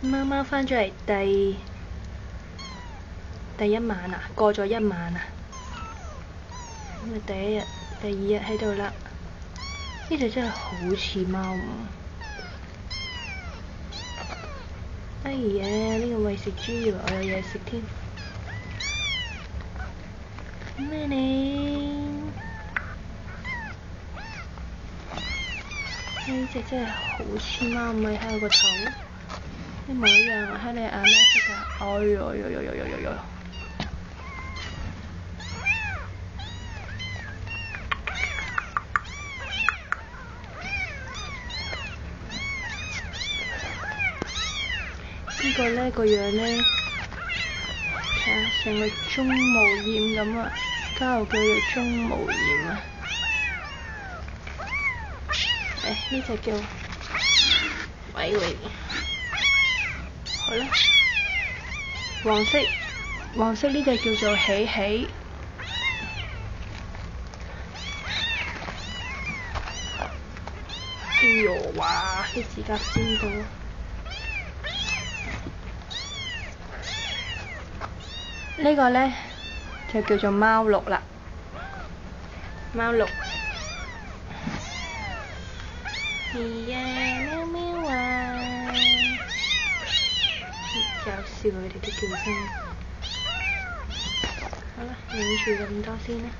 貓貓返咗嚟第一晚啊，過咗一晚啊，咁啊第一日、第二日喺度啦。呢隻真係好似貓咁。哎呀，呢個餵食豬以為我有嘢食添。咩你？呢隻真係好似貓，咪喺我個頭，一模一樣，喺你眼咩色㗎？哎呦呦呦呦呦呦呦！呢個呢個樣呢，睇下成個鍾無艷咁啊，家又叫做鍾無艷啊。呢隻叫喂，好啦，黃色呢隻叫做喜喜。哎呦哇！啲指甲尖到。呢個呢，就叫做貓綠啦，貓綠。係呀，喵喵啊！搞笑佢哋啲叫聲。好啦，影住咁多先啦。